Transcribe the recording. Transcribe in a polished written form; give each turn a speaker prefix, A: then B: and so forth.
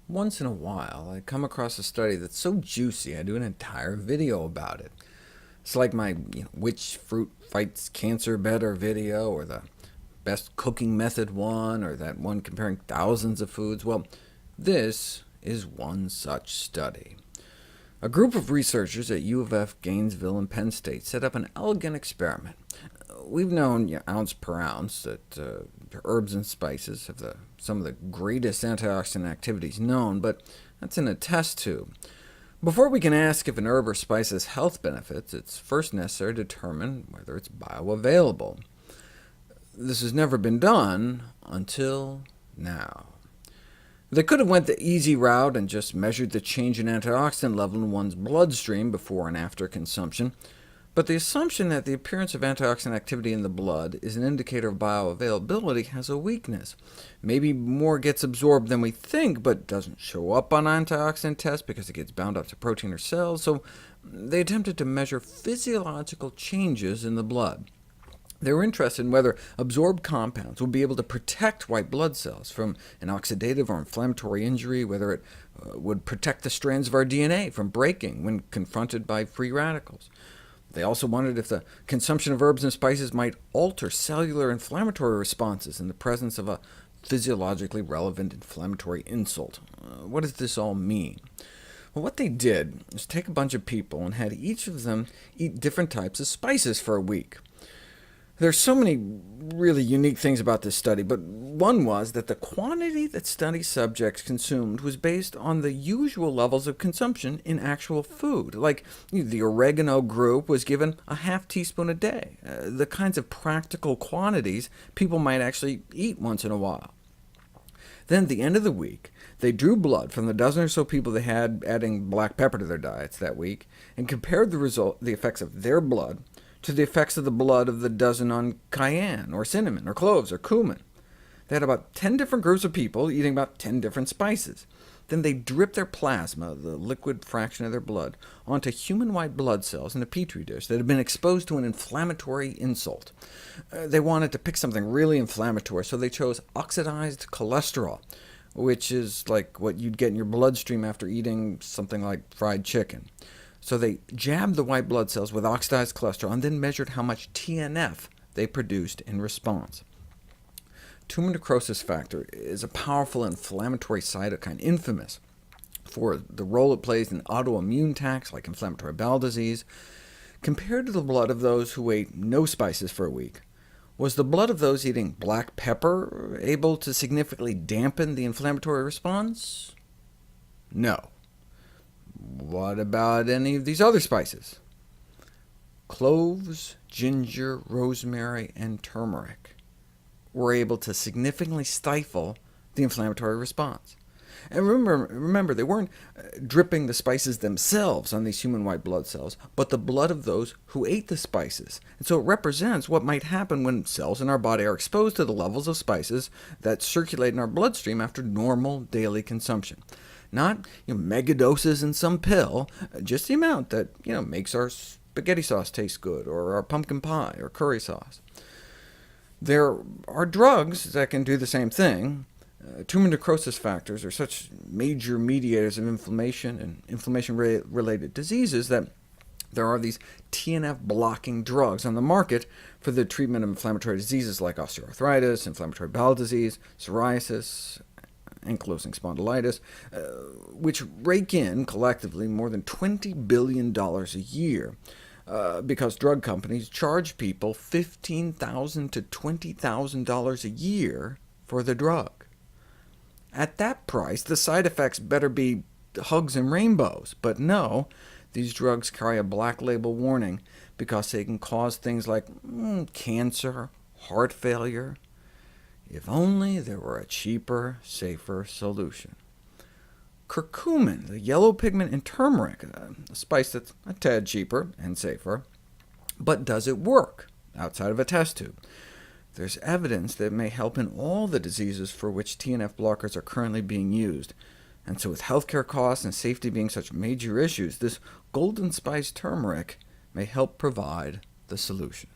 A: Once in a while, I come across a study that's so juicy I do an entire video about it. It's like my which fruit fights cancer better video, or the best cooking method one, or that one comparing thousands of foods. Well, this is one such study. A group of researchers at U of F, Gainesville, and Penn State set up an elegant experiment. We've known ounce per ounce that herbs and spices have some of the greatest antioxidant activities known, but that's in a test tube. Before we can ask if an herb or spice has health benefits, it's first necessary to determine whether it's bioavailable. This has never been done until now. They could have went the easy route and just measured the change in antioxidant level in one's bloodstream before and after consumption, but the assumption that the appearance of antioxidant activity in the blood is an indicator of bioavailability has a weakness. Maybe more gets absorbed than we think, but doesn't show up on antioxidant tests because it gets bound up to protein or cells, so they attempted to measure physiological changes in the blood. They were interested in whether absorbed compounds would be able to protect white blood cells from an oxidative or inflammatory injury, whether it would protect the strands of our DNA from breaking when confronted by free radicals. They also wondered if the consumption of herbs and spices might alter cellular inflammatory responses in the presence of a physiologically relevant inflammatory insult. What does this all mean? Well, what they did was take a bunch of people and had each of them eat different types of spices for a week. There's so many really unique things about this study, but one was that the quantity that study subjects consumed was based on the usual levels of consumption in actual food. Like, the oregano group was given a half teaspoon a day, the kinds of practical quantities people might actually eat once in a while. Then at the end of the week, they drew blood from the dozen or so people they had adding black pepper to their diets that week, and compared the effects of their blood to the effects of the blood of the dozen on cayenne, or cinnamon, or cloves, or cumin. They had about 10 different groups of people eating about 10 different spices. Then they dripped their plasma, the liquid fraction of their blood, onto human white blood cells in a petri dish that had been exposed to an inflammatory insult. They wanted to pick something really inflammatory, so they chose oxidized cholesterol, which is like what you'd get in your bloodstream after eating something like fried chicken. So they jabbed the white blood cells with oxidized cholesterol, and then measured how much TNF they produced in response. Tumor necrosis factor is a powerful inflammatory cytokine, infamous for the role it plays in autoimmune attacks like inflammatory bowel disease. Compared to the blood of those who ate no spices for a week, was the blood of those eating black pepper able to significantly dampen the inflammatory response? No. What about any of these other spices? Cloves, ginger, rosemary, and turmeric were able to significantly stifle the inflammatory response. And remember, they weren't dripping the spices themselves on these human white blood cells, but the blood of those who ate the spices. And so it represents what might happen when cells in our body are exposed to the levels of spices that circulate in our bloodstream after normal daily consumption. Not megadoses in some pill, just the amount that makes our spaghetti sauce taste good, or our pumpkin pie, or curry sauce. There are drugs that can do the same thing. Tumor necrosis factors are such major mediators of inflammation and inflammation-related diseases that there are these TNF-blocking drugs on the market for the treatment of inflammatory diseases like osteoarthritis, inflammatory bowel disease, psoriasis, ankylosing spondylitis, which rake in, collectively, more than $20 billion a year, because drug companies charge people $15,000 to $20,000 a year for the drug. At that price, the side effects better be hugs and rainbows, but no, these drugs carry a black label warning because they can cause things like cancer, heart failure. If only there were a cheaper, safer solution. Curcumin, the yellow pigment in turmeric, a spice that's a tad cheaper and safer, but does it work outside of a test tube? There's evidence that it may help in all the diseases for which TNF blockers are currently being used, and so with healthcare costs and safety being such major issues, this golden spice turmeric may help provide the solution.